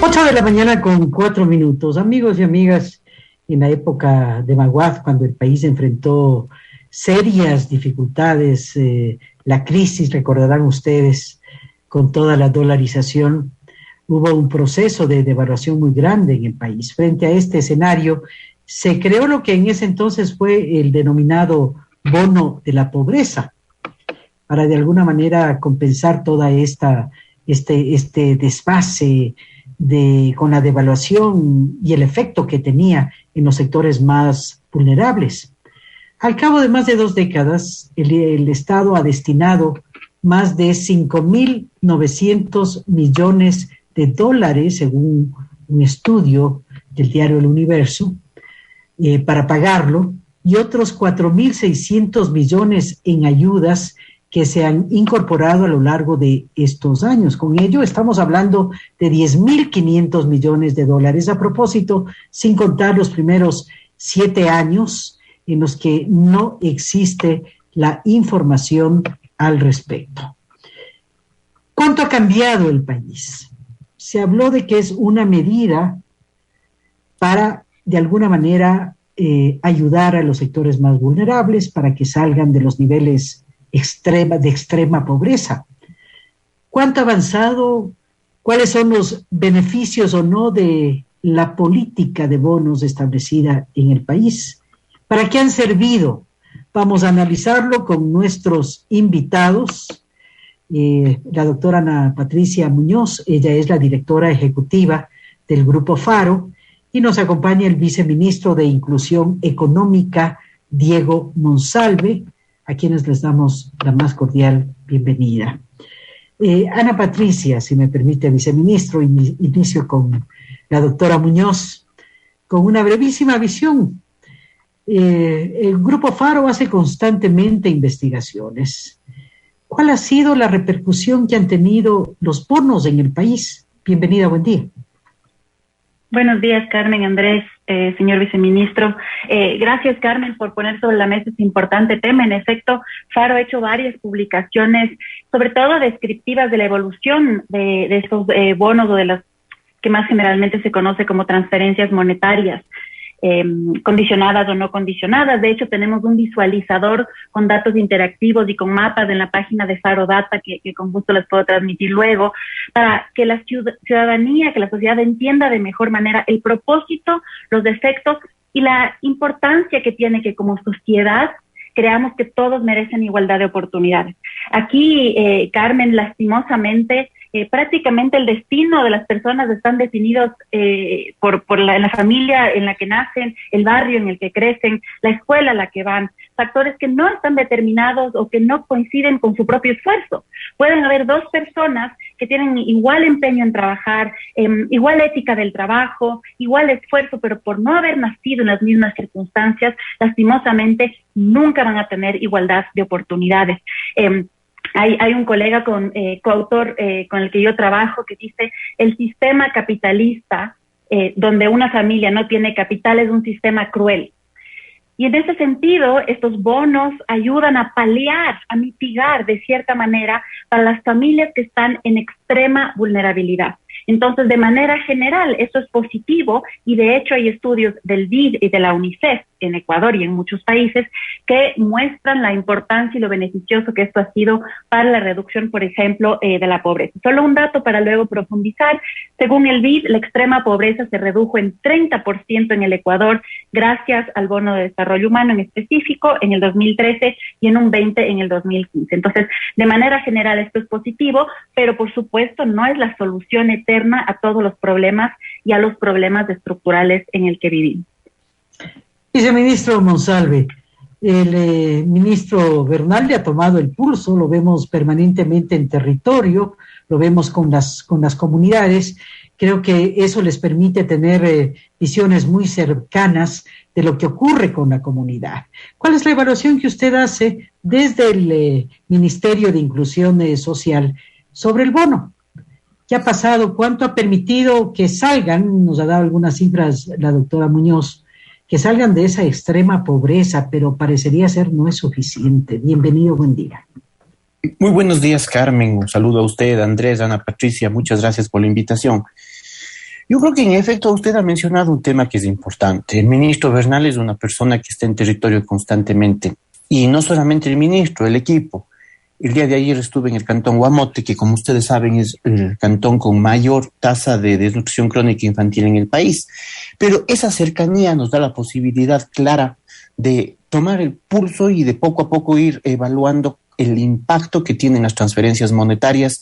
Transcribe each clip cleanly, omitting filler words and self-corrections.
8 de la mañana con 4 minutos. Amigos y amigas, en la época de Maguad, cuando el país enfrentó serias dificultades, la crisis, recordarán ustedes, con toda la dolarización, hubo un proceso de devaluación muy grande en el país. Frente a este escenario, se creó lo que en ese entonces fue el denominado bono de la pobreza, para de alguna manera compensar toda este desfase con la devaluación y el efecto que tenía en los sectores más vulnerables. Al cabo de más de 2 décadas, el Estado ha destinado más de 5.900 millones de dólares, según un estudio del diario El Universo, para pagarlo, y otros 4.600 millones en ayudas que se han incorporado a lo largo de estos años. Con ello estamos hablando de 10.500 millones de dólares. A propósito, sin contar los primeros 7 años en los que no existe la información al respecto. ¿Cuánto ha cambiado el país? Se habló de que es una medida para, de alguna manera, ayudar a los sectores más vulnerables para que salgan de los niveles de extrema pobreza. ¿Cuánto ha avanzado? ¿Cuáles son los beneficios o no de la política de bonos establecida en el país? ¿Para qué han servido? Vamos a analizarlo con nuestros invitados. La doctora Ana Patricia Muñoz, ella es la directora ejecutiva del Grupo Faro, y nos acompaña el viceministro de Inclusión Económica, Diego Monsalve, a quienes les damos la más cordial bienvenida. Ana Patricia, si me permite, viceministro, inicio con la doctora Muñoz, con una brevísima visión. El Grupo Faro hace constantemente investigaciones. ¿Cuál ha sido la repercusión que han tenido los bonos en el país? Bienvenida, buen día. Buenos días, Carmen, Andrés, señor viceministro. Gracias, Carmen, por poner sobre la mesa este importante tema. En efecto, Faro ha hecho varias publicaciones, sobre todo descriptivas de la evolución de estos bonos, o de las que más generalmente se conoce como transferencias monetarias, condicionadas o no condicionadas. De hecho, tenemos un visualizador con datos interactivos y con mapas en la página de Faro Data que con gusto les puedo transmitir luego, para que la ciudadanía, que la sociedad entienda de mejor manera el propósito, los efectos y la importancia que tiene que como sociedad creamos que todos merecen igualdad de oportunidades. Aquí, Carmen, lastimosamente, prácticamente el destino de las personas están definidos por la familia en la que nacen, el barrio en el que crecen, la escuela a la que van, factores que no están determinados o que no coinciden con su propio esfuerzo. Pueden haber 2 personas que tienen igual empeño en trabajar, igual ética del trabajo, igual esfuerzo, pero por no haber nacido en las mismas circunstancias, lastimosamente nunca van a tener igualdad de oportunidades. Hay un colega coautor con el que yo trabajo que dice: el sistema capitalista donde una familia no tiene capital es un sistema cruel. Y en ese sentido, estos bonos ayudan a paliar, a mitigar de cierta manera para las familias que están en extrema vulnerabilidad. Entonces, de manera general, esto es positivo, y de hecho hay estudios del BID y de la UNICEF en Ecuador y en muchos países que muestran la importancia y lo beneficioso que esto ha sido para la reducción, por ejemplo, de la pobreza. Solo un dato para luego profundizar. Según el BID, la extrema pobreza se redujo en 30% en el Ecuador gracias al Bono de Desarrollo Humano en específico en el 2013 y en un 20% en el 2015. Entonces, de manera general esto es positivo, pero por supuesto no es la solución eterna a todos los problemas y a los problemas estructurales en el que vivimos. Viceministro Monsalve, el ministro Bernal le ha tomado el pulso, lo vemos permanentemente en territorio, lo vemos con las comunidades. Creo que eso les permite tener visiones muy cercanas de lo que ocurre con la comunidad. ¿Cuál es la evaluación que usted hace desde el Ministerio de Inclusión Social sobre el bono? ¿Qué ha pasado? ¿Cuánto ha permitido que salgan? Nos ha dado algunas cifras la doctora Muñoz, que salgan de esa extrema pobreza, pero parecería ser no es suficiente. Bienvenido, buen día. Muy buenos días, Carmen. Un saludo a usted, Andrés, Ana Patricia. Muchas gracias por la invitación. Yo creo que en efecto usted ha mencionado un tema que es importante. El ministro Bernal es una persona que está en territorio constantemente, y no solamente el ministro, el equipo. El día de ayer estuve en el cantón Guamote, que como ustedes saben es el cantón con mayor tasa de desnutrición crónica infantil en el país. Pero esa cercanía nos da la posibilidad clara de tomar el pulso y de poco a poco ir evaluando el impacto que tienen las transferencias monetarias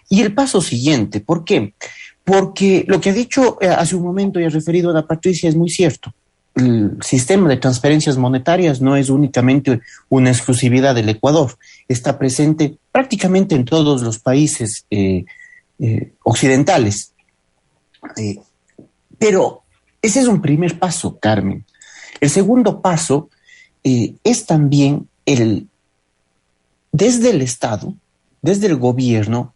y el paso siguiente. ¿Por qué? Porque lo que ha dicho hace un momento y ha referido a Ana Patricia es muy cierto. El sistema de transferencias monetarias no es únicamente una exclusividad del Ecuador, está presente prácticamente en todos los países occidentales. Pero ese es un primer paso, Carmen. El segundo paso es también desde el Estado, desde el gobierno,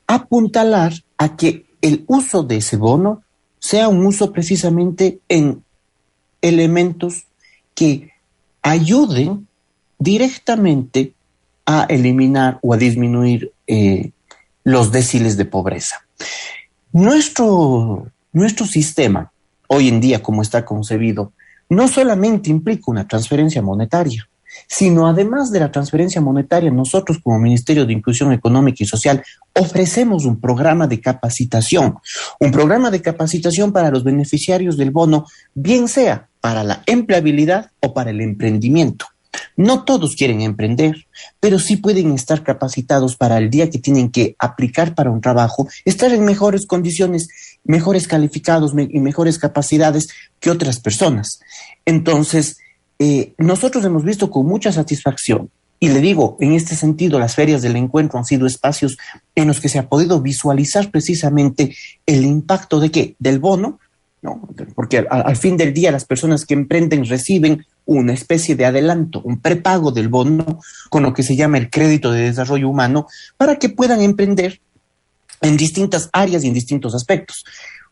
apuntalar a que el uso de ese bono sea un uso precisamente en elementos que ayuden directamente a eliminar o a disminuir los déciles de pobreza. Nuestro sistema, hoy en día como está concebido, no solamente implica una transferencia monetaria, sino además de la transferencia monetaria, nosotros como Ministerio de Inclusión Económica y Social ofrecemos un programa de capacitación para los beneficiarios del bono, bien sea para la empleabilidad o para el emprendimiento. No todos quieren emprender, pero sí pueden estar capacitados para el día que tienen que aplicar para un trabajo, estar en mejores condiciones, mejores calificados y mejores capacidades que otras personas. Entonces, nosotros hemos visto con mucha satisfacción, y le digo, en este sentido, las ferias del encuentro han sido espacios en los que se ha podido visualizar precisamente el impacto de ¿qué? Del bono, ¿no? Porque al fin del día las personas que emprenden reciben una especie de adelanto, un prepago del bono, con lo que se llama el crédito de desarrollo humano, para que puedan emprender en distintas áreas y en distintos aspectos.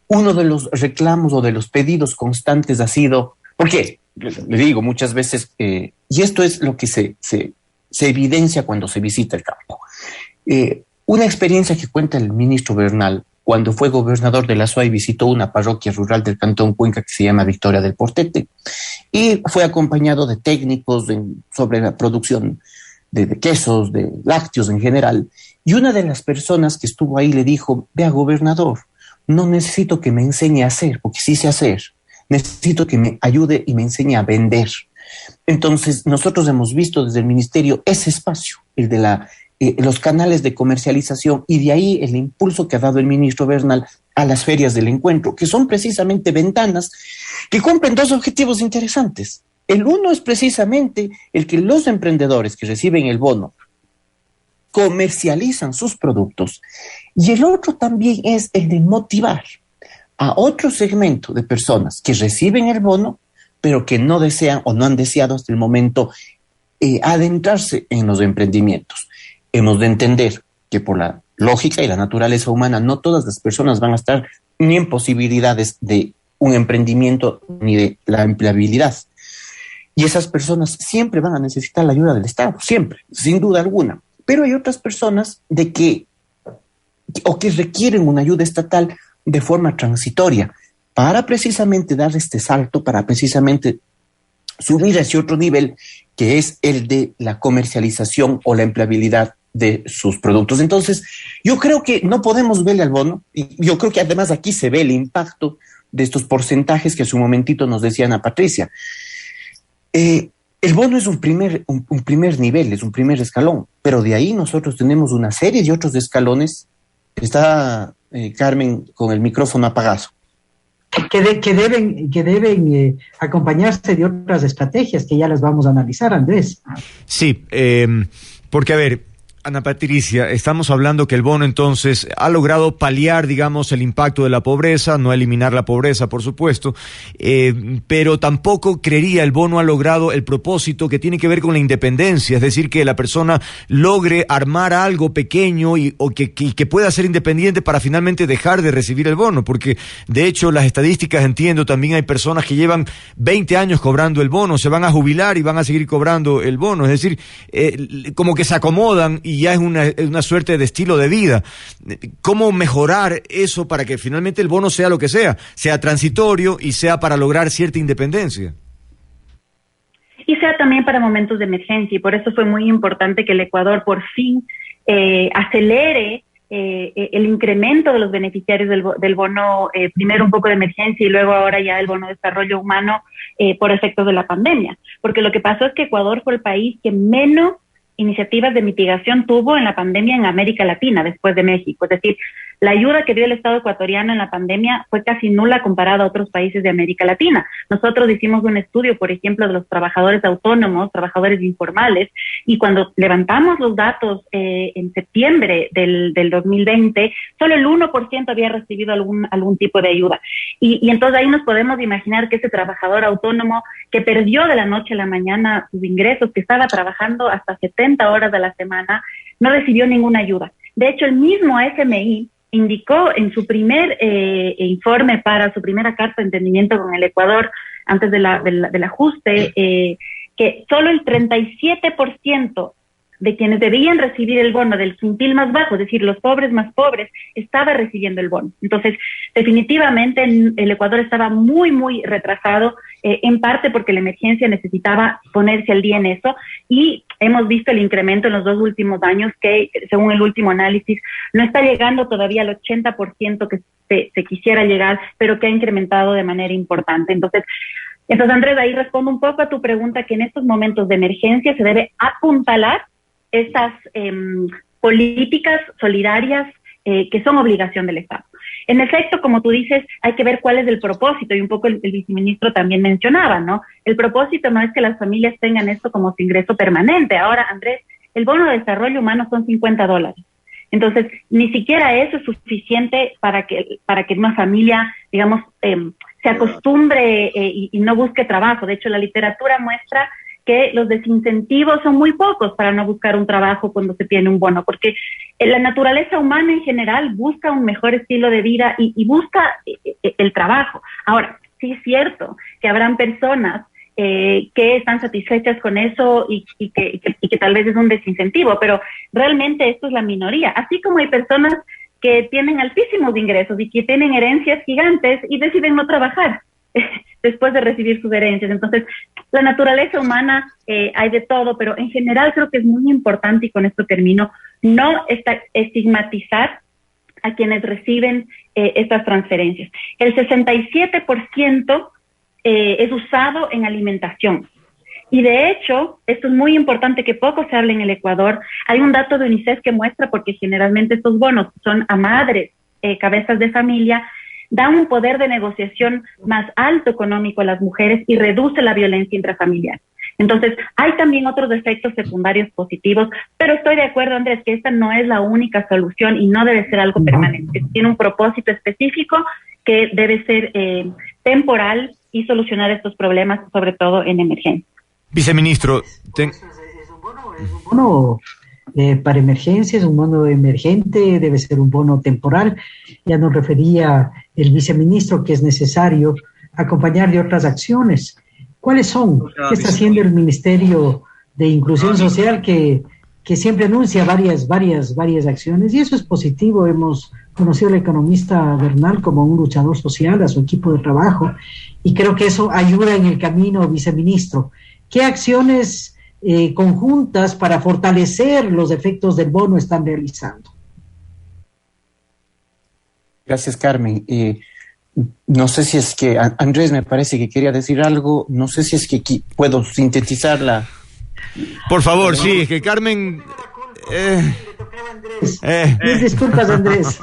Uno de los reclamos o de los pedidos constantes ha sido, porque le digo muchas veces, y esto es lo que se evidencia cuando se visita el campo, una experiencia que cuenta el ministro Bernal cuando fue gobernador de la SUA y visitó una parroquia rural del cantón Cuenca que se llama Victoria del Portete, y fue acompañado de técnicos sobre la producción de quesos, de lácteos en general, y una de las personas que estuvo ahí le dijo: vea, gobernador, no necesito que me enseñe a hacer, porque sí sé hacer, necesito que me ayude y me enseñe a vender. Entonces nosotros hemos visto desde el ministerio ese espacio, el de los canales de comercialización, y de ahí el impulso que ha dado el ministro Bernal a las ferias del encuentro, que son precisamente ventanas que cumplen dos objetivos interesantes. El uno es precisamente el que los emprendedores que reciben el bono comercializan sus productos, y el otro también es el de motivar a otro segmento de personas que reciben el bono, pero que no desean o no han deseado hasta el momento adentrarse en los emprendimientos. Hemos de entender que por la lógica y la naturaleza humana no todas las personas van a estar ni en posibilidades de un emprendimiento ni de la empleabilidad. Y esas personas siempre van a necesitar la ayuda del Estado, siempre, sin duda alguna. Pero hay otras personas que requieren una ayuda estatal de forma transitoria para precisamente dar este salto, para precisamente subir a ese otro nivel que es el de la comercialización o la empleabilidad de sus productos. Entonces, yo creo que no podemos verle al bono, y yo creo que además aquí se ve el impacto de estos porcentajes que hace un momentito nos decía Ana Patricia. El bono es un primer nivel, es un primer escalón, pero de ahí nosotros tenemos una serie de otros escalones. Está Carmen con el micrófono apagado. Que deben acompañarse de otras estrategias que ya las vamos a analizar, Andrés. Sí, porque a ver, Ana Patricia, estamos hablando que el bono entonces ha logrado paliar, digamos, el impacto de la pobreza, no eliminar la pobreza, por supuesto, pero tampoco creería el bono ha logrado el propósito que tiene que ver con la independencia, es decir, que la persona logre armar algo pequeño o que pueda ser independiente para finalmente dejar de recibir el bono, porque de hecho las estadísticas, entiendo, también hay personas que llevan 20 años cobrando el bono, se van a jubilar y van a seguir cobrando el bono, es decir, como que se acomodan y y ya es una suerte de estilo de vida. ¿Cómo mejorar eso para que finalmente el bono sea lo que sea transitorio y sea para lograr cierta independencia? Y sea también para momentos de emergencia, y por eso fue muy importante que el Ecuador por fin acelere el incremento de los beneficiarios del bono, primero un poco de emergencia y luego ahora ya el bono de desarrollo humano por efectos de la pandemia. Porque lo que pasó es que Ecuador fue el país que menos iniciativas de mitigación tuvo en la pandemia en América Latina, después de México. Es decir, la ayuda que dio el Estado ecuatoriano en la pandemia fue casi nula comparada a otros países de América Latina. Nosotros hicimos un estudio, por ejemplo, de los trabajadores autónomos, trabajadores informales, y cuando levantamos los datos en septiembre del 2020, solo el 1% había recibido algún tipo de ayuda. Y entonces ahí nos podemos imaginar que ese trabajador autónomo que perdió de la noche a la mañana sus ingresos, que estaba trabajando hasta 70 horas a la semana, no recibió ninguna ayuda. De hecho, el mismo FMI indicó en su primer informe para su primera carta de entendimiento con el Ecuador, antes del ajuste, que solo el 37% de quienes debían recibir el bono del quintil más bajo, es decir, los pobres más pobres, estaba recibiendo el bono. Entonces, definitivamente el Ecuador estaba muy, muy retrasado, en parte porque la emergencia necesitaba ponerse al día en eso, y hemos visto el incremento en los 2 últimos años que, según el último análisis, no está llegando todavía al 80% que se quisiera llegar, pero que ha incrementado de manera importante. Entonces, Andrés, ahí respondo un poco a tu pregunta, que en estos momentos de emergencia se debe apuntalar estas políticas solidarias que son obligación del Estado. En efecto, como tú dices, hay que ver cuál es el propósito, y un poco el viceministro también mencionaba, ¿no? El propósito no es que las familias tengan esto como su ingreso permanente. Ahora, Andrés, el bono de desarrollo humano son $50. Entonces, ni siquiera eso es suficiente para que una familia, digamos, se acostumbre y no busque trabajo. De hecho, la literatura muestra que los desincentivos son muy pocos para no buscar un trabajo cuando se tiene un bono, porque la naturaleza humana en general busca un mejor estilo de vida y busca el trabajo. Ahora, sí es cierto que habrán personas que están satisfechas con eso y que tal vez es un desincentivo, pero realmente esto es la minoría. Así como hay personas que tienen altísimos ingresos y que tienen herencias gigantes y deciden no trabajar después de recibir sus herencias. Entonces, la naturaleza humana hay de todo, pero en general creo que es muy importante, y con esto termino, no estigmatizar a quienes reciben estas transferencias. El 67% es usado en alimentación. Y de hecho, esto es muy importante que poco se hable en el Ecuador. Hay un dato de UNICEF que muestra, porque generalmente estos bonos son a madres, cabezas de familia, da un poder de negociación más alto económico a las mujeres y reduce la violencia intrafamiliar. Entonces, hay también otros efectos secundarios positivos, pero estoy de acuerdo, Andrés, que esta no es la única solución y no debe ser algo permanente. Tiene un propósito específico que debe ser temporal y solucionar estos problemas, sobre todo en emergencia. Viceministro, es un bono para emergencias, un bono emergente, debe ser un bono temporal. Ya nos refería el viceministro que es necesario acompañar de otras acciones. ¿Cuáles son? ¿Qué está haciendo el Ministerio de Inclusión Social que siempre anuncia varias acciones? Y eso es positivo. Hemos conocido al economista Bernal como un luchador social, a su equipo de trabajo, y creo que eso ayuda en el camino, viceministro. ¿Qué acciones conjuntas para fortalecer los efectos del bono están realizando? Gracias, Carmen. No sé si es que Andrés me parece que quería decir algo. No sé si es que puedo sintetizarla. Por favor, sí, es que Carmen... Mis disculpas, Andrés.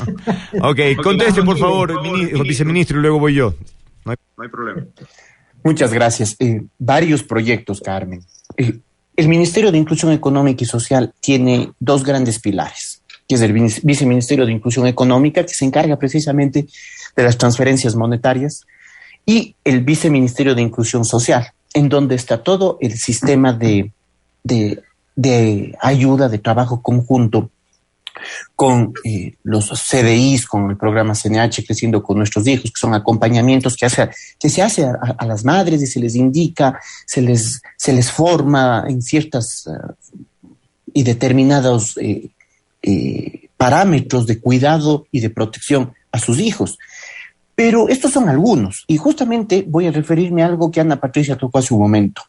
Ok, conteste, por favor, viceministro, y luego voy yo. No hay problema. Muchas gracias. Varios proyectos, Carmen. El Ministerio de Inclusión Económica y Social tiene 2 grandes pilares, que es el Viceministerio de Inclusión Económica, que se encarga precisamente de las transferencias monetarias, y el Viceministerio de Inclusión Social, en donde está todo el sistema de ayuda, de trabajo conjunto con los CDIs, con el programa CNH, Creciendo con Nuestros Hijos, que son acompañamientos que se hace a las madres y se les indica, se les forma en ciertas y determinados parámetros de cuidado y de protección a sus hijos. Pero estos son algunos, y justamente voy a referirme a algo que Ana Patricia tocó hace un momento,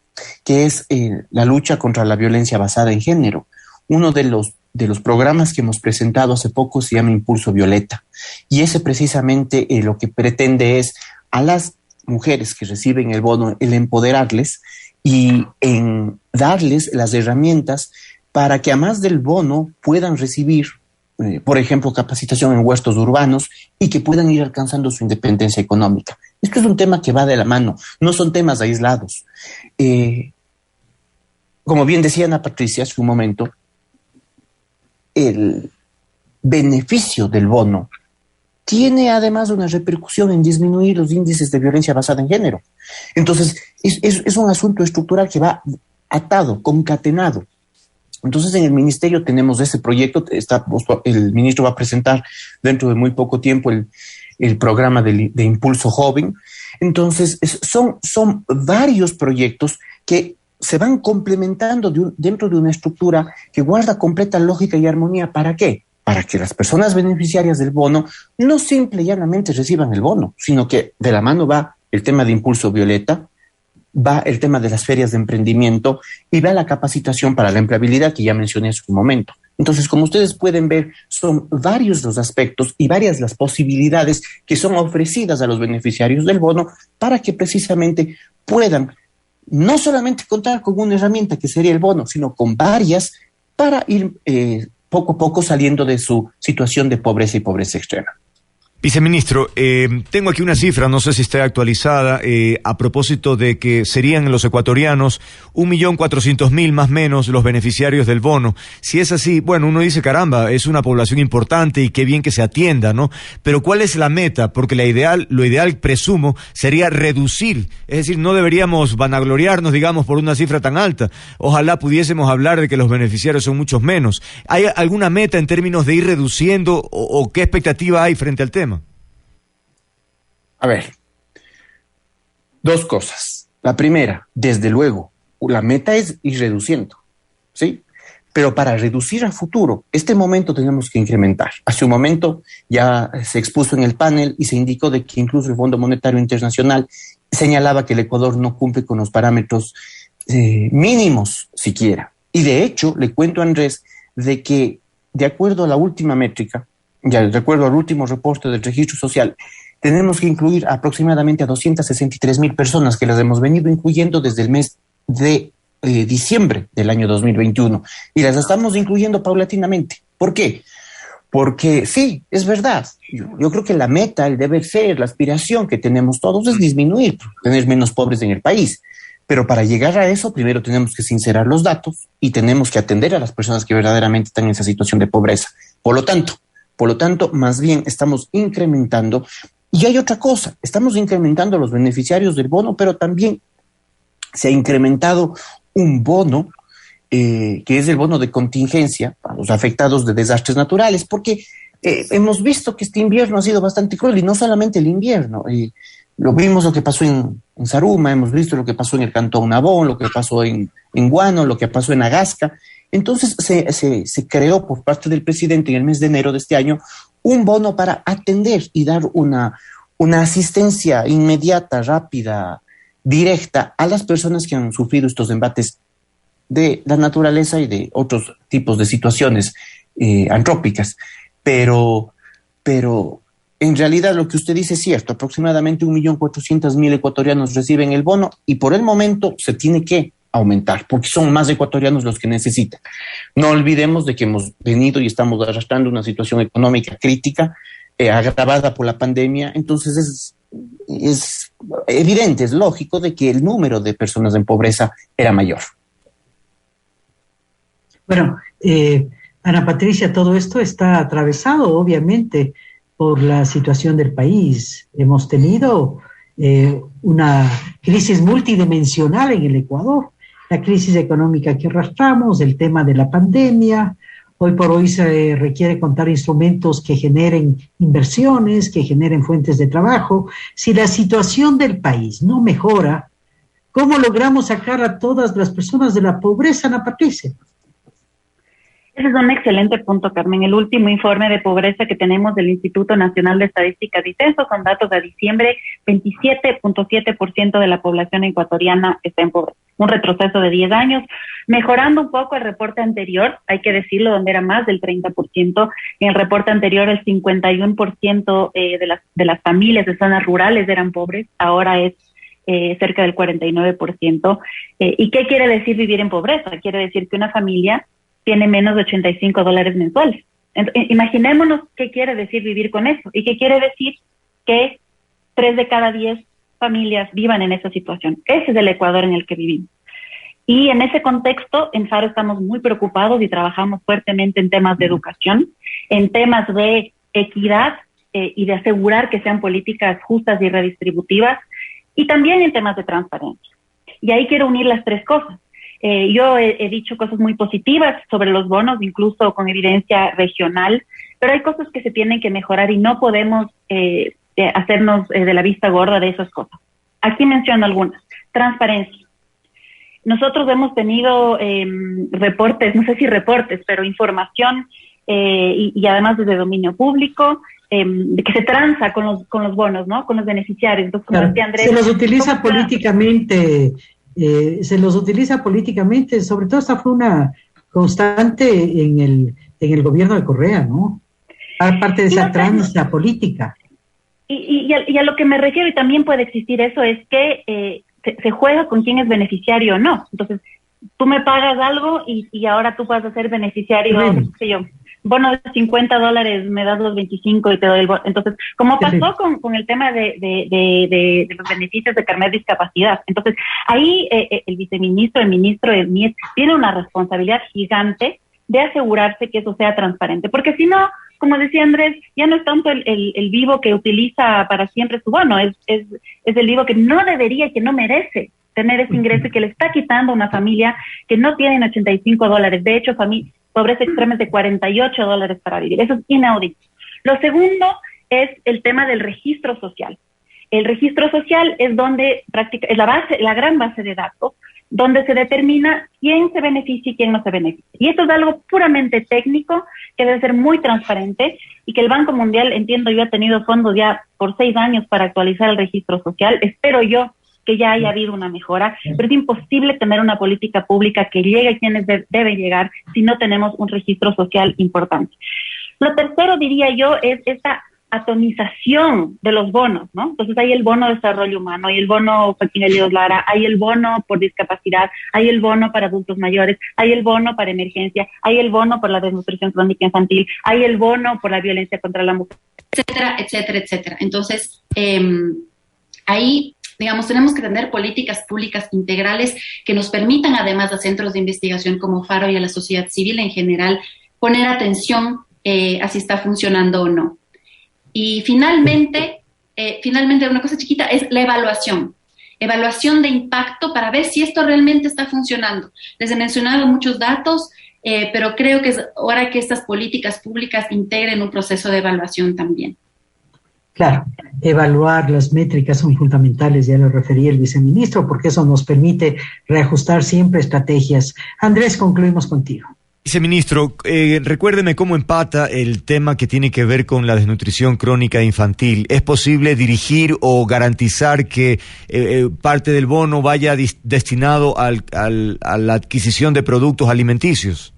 que es la lucha contra la violencia basada en género. Uno de los programas que hemos presentado hace poco se llama Impulso Violeta, y ese precisamente lo que pretende es a las mujeres que reciben el bono, el empoderarles y en darles las herramientas para que además del bono puedan recibir, por ejemplo, capacitación en huertos urbanos y que puedan ir alcanzando su independencia económica. Esto es un tema que va de la mano, no son temas aislados. Como bien decía Ana Patricia hace un momento, el beneficio del bono tiene además una repercusión en disminuir los índices de violencia basada en género. Entonces, es un asunto estructural que va atado, concatenado. Entonces, en el ministerio tenemos ese proyecto, el ministro va a presentar dentro de muy poco tiempo el programa de Impulso Joven. Entonces, son varios proyectos que se van complementando dentro de una estructura que guarda completa lógica y armonía. ¿Para qué? Para que las personas beneficiarias del bono no simple y llanamente reciban el bono, sino que de la mano va el tema de Impulso Violeta, va el tema de las ferias de emprendimiento y va la capacitación para la empleabilidad que ya mencioné hace un momento. Entonces, como ustedes pueden ver, son varios los aspectos y varias las posibilidades que son ofrecidas a los beneficiarios del bono para que precisamente puedan no solamente contar con una herramienta que sería el bono, sino con varias para ir poco a poco saliendo de su situación de pobreza y pobreza extrema. Viceministro, tengo aquí una cifra, no sé si está actualizada, a propósito de que serían los ecuatorianos 1.400.000 más o menos los beneficiarios del bono. Si es así, bueno, uno dice, caramba, es una población importante y qué bien que se atienda, ¿no? Pero ¿cuál es la meta? Porque lo ideal, presumo, sería reducir, es decir, no deberíamos vanagloriarnos, digamos, por una cifra tan alta. Ojalá pudiésemos hablar de que los beneficiarios son muchos menos. ¿Hay alguna meta en términos de ir reduciendo o qué expectativa hay frente al tema? A ver, dos cosas. La primera, desde luego, la meta es ir reduciendo, ¿sí? Pero para reducir a futuro, este momento tenemos que incrementar. Hace un momento ya se expuso en el panel y se indicó de que incluso el Fondo Monetario Internacional señalaba que el Ecuador no cumple con los parámetros mínimos siquiera. Y de hecho, le cuento a Andrés de que de acuerdo a la última métrica, ya de acuerdo al último reporte del Registro Social, tenemos que incluir aproximadamente a 263,000 personas que las hemos venido incluyendo desde el mes de diciembre del año 2021 y las estamos incluyendo paulatinamente. ¿Por qué? Porque sí, es verdad. Yo creo que la meta, el deber ser, la aspiración que tenemos todos es disminuir, tener menos pobres en el país. Pero para llegar a eso, primero tenemos que sincerar los datos y tenemos que atender a las personas que verdaderamente están en esa situación de pobreza. Por lo tanto, más bien estamos incrementando. Y hay otra cosa, estamos incrementando los beneficiarios del bono, pero también se ha incrementado un bono, que es el bono de contingencia para los afectados de desastres naturales, porque hemos visto que este invierno ha sido bastante cruel, y no solamente el invierno. Lo vimos lo que pasó en Zaruma, hemos visto lo que pasó en el Cantón Nabón, lo que pasó en Guano, lo que pasó en Agasca. Entonces se creó por parte del presidente en el mes de enero de este año un bono para atender y dar una asistencia inmediata, rápida, directa a las personas que han sufrido estos embates de la naturaleza y de otros tipos de situaciones antrópicas. Pero en realidad lo que usted dice es cierto, aproximadamente 1.400.000 ecuatorianos reciben el bono y por el momento se tiene que aumentar, porque son más ecuatorianos los que necesitan. No olvidemos de que hemos venido y estamos arrastrando una situación económica crítica, agravada por la pandemia. Entonces es evidente, es lógico de que el número de personas en pobreza era mayor. Bueno, Ana Patricia, todo esto está atravesado obviamente por la situación del país. Hemos tenido una crisis multidimensional en el Ecuador, la crisis económica que arrastramos, el tema de la pandemia. Hoy por hoy se requiere contar instrumentos que generen inversiones, que generen fuentes de trabajo. Si la situación del país no mejora, ¿cómo logramos sacar a todas las personas de la pobreza, Ana Patricia? Ese es un excelente punto, Carmen. El último informe de pobreza que tenemos del Instituto Nacional de Estadística y Censo, con datos de diciembre, 27.7% de la población ecuatoriana está en pobreza. Un retroceso de 10 años, mejorando un poco el reporte anterior, hay que decirlo, donde era más del 30%. En el reporte anterior, el 51% de las familias de zonas rurales eran pobres, ahora es cerca del 49%. ¿Y qué quiere decir vivir en pobreza? Quiere decir que una familia tiene menos de $85 mensuales. Imaginémonos qué quiere decir vivir con eso y qué quiere decir que 3 de cada 10 familias vivan en esa situación. Ese es el Ecuador en el que vivimos. Y en ese contexto, en FARO estamos muy preocupados y trabajamos fuertemente en temas de educación, en temas de equidad y de asegurar que sean políticas justas y redistributivas, y también en temas de transparencia. Y ahí quiero unir las tres cosas. Yo he dicho cosas muy positivas sobre los bonos, incluso con evidencia regional, pero hay cosas que se tienen que mejorar y no podemos hacernos de la vista gorda de esas cosas. Aquí menciono algunas. Transparencia. Nosotros hemos tenido reportes, no sé si reportes, pero información y además desde dominio público, de que se tranza con los bonos, ¿no? Con los beneficiarios. Entonces, como decía Andrés, se los utiliza políticamente, sobre todo esta fue una constante en el gobierno de Correa, ¿no? Aparte de esa tranza política. Y a lo que me refiero, y también puede existir eso, es que se juega con quién es beneficiario o no. Entonces, tú me pagas algo y ahora tú vas a ser beneficiario, no sé yo, bono de $50, me das los 25 y te doy el bono. Entonces, como pasó con el tema de los beneficios de carnet de discapacidad. Entonces, ahí el viceministro, el ministro del MIET tiene una responsabilidad gigante de asegurarse que eso sea transparente. Porque si no, como decía Andrés, ya no es tanto el vivo que utiliza para siempre su bono, es el vivo que no debería, que no merece tener ese ingreso y que le está quitando a una familia que no tiene $85. De hecho, pobreza extrema es de $48 para vivir. Eso es inaudito. Lo segundo es el tema del registro social. El registro social es donde es la gran base de datos, donde se determina quién se beneficia y quién no se beneficia. Y esto es algo puramente técnico que debe ser muy transparente y que el Banco Mundial, entiendo yo, ha tenido fondos ya por 6 años para actualizar el registro social. Espero yo que ya haya habido una mejora, pero es imposible tener una política pública que llegue a quienes deben llegar si no tenemos un registro social importante. Lo tercero, diría yo, es esta atomización de los bonos, ¿no? Entonces hay el bono de desarrollo humano, hay el bono Joaquín Elías Lara, hay el bono por discapacidad, hay el bono para adultos mayores, hay el bono para emergencia, hay el bono por la desnutrición crónica infantil, hay el bono por la violencia contra la mujer, etcétera, etcétera, etcétera. Entonces, ahí, digamos, tenemos que tener políticas públicas integrales que nos permitan, además a centros de investigación como FARO y a la sociedad civil en general, poner atención a si está funcionando o no. Y finalmente, una cosa chiquita es la evaluación de impacto para ver si esto realmente está funcionando. Les he mencionado muchos datos, pero creo que es hora que estas políticas públicas integren un proceso de evaluación también. Claro, evaluar las métricas son fundamentales, ya lo refería el viceministro, porque eso nos permite reajustar siempre estrategias. Andrés, concluimos contigo. Viceministro, recuérdeme cómo empata el tema que tiene que ver con la desnutrición crónica infantil. ¿Es posible dirigir o garantizar que parte del bono vaya destinado a la adquisición de productos alimenticios?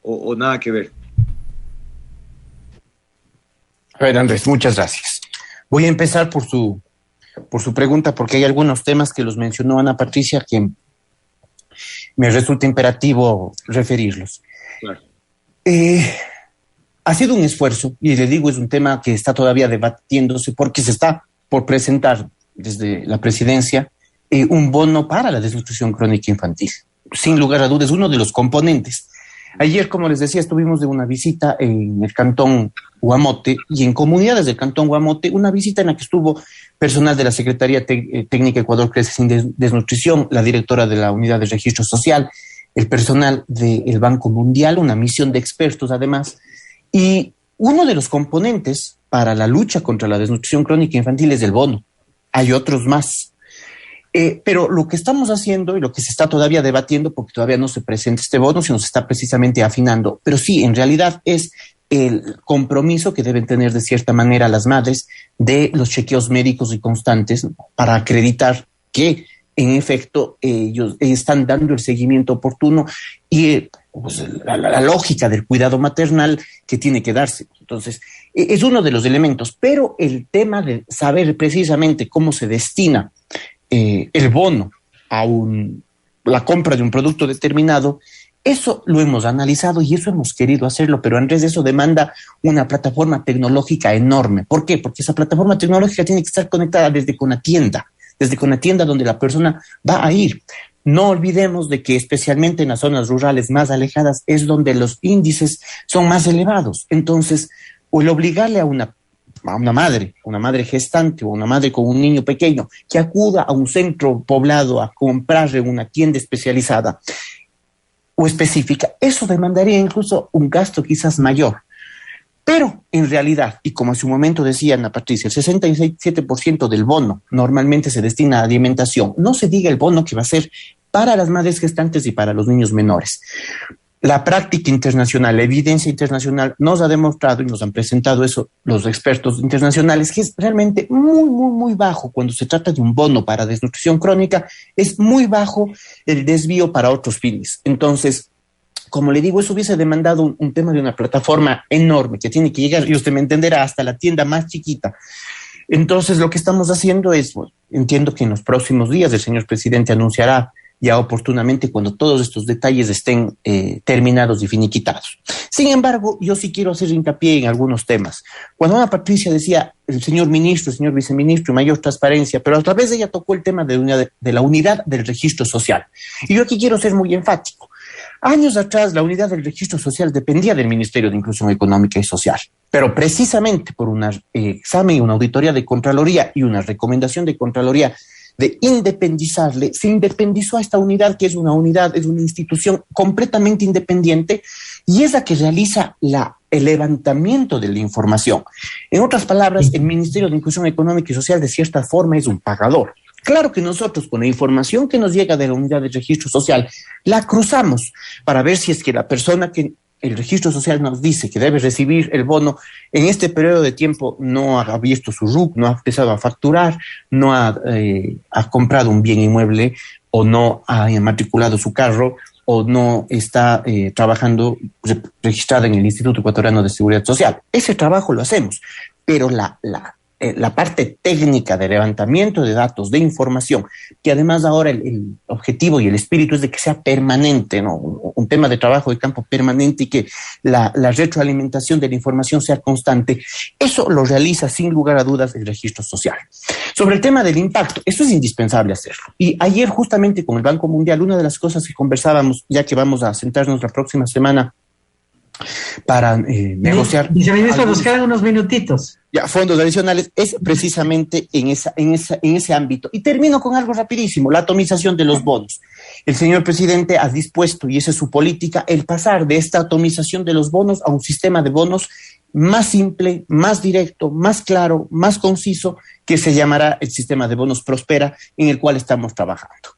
¿O nada que ver? A ver, Andrés, muchas gracias. Voy a empezar por su pregunta, porque hay algunos temas que los mencionó Ana Patricia que me resulta imperativo referirlos. Claro. Ha sido un esfuerzo, y le digo, es un tema que está todavía debatiéndose porque se está por presentar desde la presidencia un bono para la desnutrición crónica infantil. Sin lugar a dudas, uno de los componentes. Ayer, como les decía, estuvimos de una visita en el Cantón Guamote y en comunidades del Cantón Guamote, una visita en la que estuvo personal de la Secretaría Técnica Ecuador Crece Sin Desnutrición, la directora de la Unidad de Registro Social, el personal del Banco Mundial, una misión de expertos además, y uno de los componentes para la lucha contra la desnutrición crónica infantil es el bono. Hay otros más. Pero lo que estamos haciendo y lo que se está todavía debatiendo, porque todavía no se presenta este bono, sino se está precisamente afinando, pero sí, en realidad es el compromiso que deben tener de cierta manera las madres de los chequeos médicos y constantes, ¿no?, para acreditar que en efecto ellos están dando el seguimiento oportuno y pues, la lógica del cuidado maternal que tiene que darse. Entonces, es uno de los elementos, pero el tema de saber precisamente cómo se destina el bono a la compra de un producto determinado, eso lo hemos analizado y eso hemos querido hacerlo, pero Andrés, eso demanda una plataforma tecnológica enorme. ¿Por qué? Porque esa plataforma tecnológica tiene que estar conectada desde con la tienda donde la persona va a ir. No olvidemos de que especialmente en las zonas rurales más alejadas es donde los índices son más elevados. Entonces, o el obligarle a una madre gestante o una madre con un niño pequeño que acuda a un centro poblado a comprarle una tienda especializada o específica, eso demandaría incluso un gasto quizás mayor. Pero en realidad, y como hace un momento decía Ana Patricia, el 67% del bono normalmente se destina a alimentación. No se diga el bono que va a ser para las madres gestantes y para los niños menores. La práctica internacional, la evidencia internacional nos ha demostrado y nos han presentado eso los expertos internacionales, que es realmente muy, muy, muy bajo cuando se trata de un bono para desnutrición crónica, es muy bajo el desvío para otros fines. Entonces, como le digo, eso hubiese demandado un tema de una plataforma enorme que tiene que llegar, y usted me entenderá, hasta la tienda más chiquita. Entonces, lo que estamos haciendo es, bueno, entiendo que en los próximos días el señor presidente anunciará ya oportunamente cuando todos estos detalles estén terminados y finiquitados. Sin embargo, yo sí quiero hacer hincapié en algunos temas. Cuando Ana Patricia decía el señor ministro, el señor viceministro, mayor transparencia, pero a través de ella tocó el tema de la unidad del registro social. Y yo aquí quiero ser muy enfático. Años atrás, la unidad del registro social dependía del Ministerio de Inclusión Económica y Social, pero precisamente por un examen, una auditoría de Contraloría y una recomendación de Contraloría de independizarle, se independizó a esta unidad, que es una unidad, es una institución completamente independiente y es la que realiza el levantamiento de la información. En otras palabras, el Ministerio de Inclusión Económica y Social de cierta forma es un pagador. Claro que nosotros con la información que nos llega de la unidad de registro social la cruzamos para ver si es que la persona que el registro social nos dice que debe recibir el bono en este periodo de tiempo no ha visto su RUC, no ha empezado a facturar, no ha comprado un bien inmueble o no ha matriculado su carro o no está trabajando registrada en el Instituto Ecuatoriano de Seguridad Social. Ese trabajo lo hacemos, pero la parte técnica de levantamiento de datos, de información, que además ahora el objetivo y el espíritu es de que sea permanente, ¿no? Un tema de trabajo de campo permanente y que la retroalimentación de la información sea constante, eso lo realiza sin lugar a dudas el registro social. Sobre el tema del impacto, eso es indispensable hacerlo. Y ayer justamente con el Banco Mundial, una de las cosas que conversábamos, ya que vamos a sentarnos la próxima semana para negociar. Viceministro, nos quedan unos minutitos. Ya, fondos adicionales, es precisamente en ese ámbito. Y termino con algo rapidísimo, la atomización de los bonos. El señor presidente ha dispuesto, y esa es su política, el pasar de esta atomización de los bonos a un sistema de bonos más simple, más directo, más claro, más conciso, que se llamará el sistema de bonos Prospera, en el cual estamos trabajando.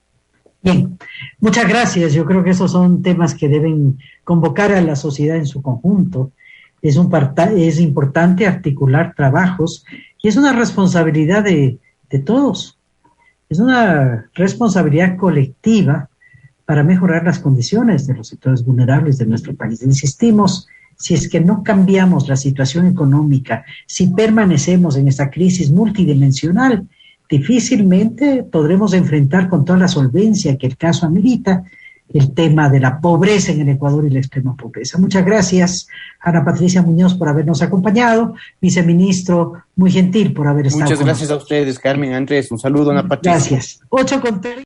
Bien, muchas gracias. Yo creo que esos son temas que deben convocar a la sociedad en su conjunto. Es importante articular trabajos y es una responsabilidad de todos. Es una responsabilidad colectiva para mejorar las condiciones de los sectores vulnerables de nuestro país. Insistimos, si es que no cambiamos la situación económica, si permanecemos en esta crisis multidimensional, difícilmente podremos enfrentar con toda la solvencia que el caso amerita el tema de la pobreza en el Ecuador y la extrema pobreza. Muchas gracias, Ana Patricia Muñoz, por habernos acompañado. Viceministro, muy gentil por haber estado. Muchas gracias a ustedes, Carmen, Andrés. Un saludo, Ana Patricia. Gracias. 8:30.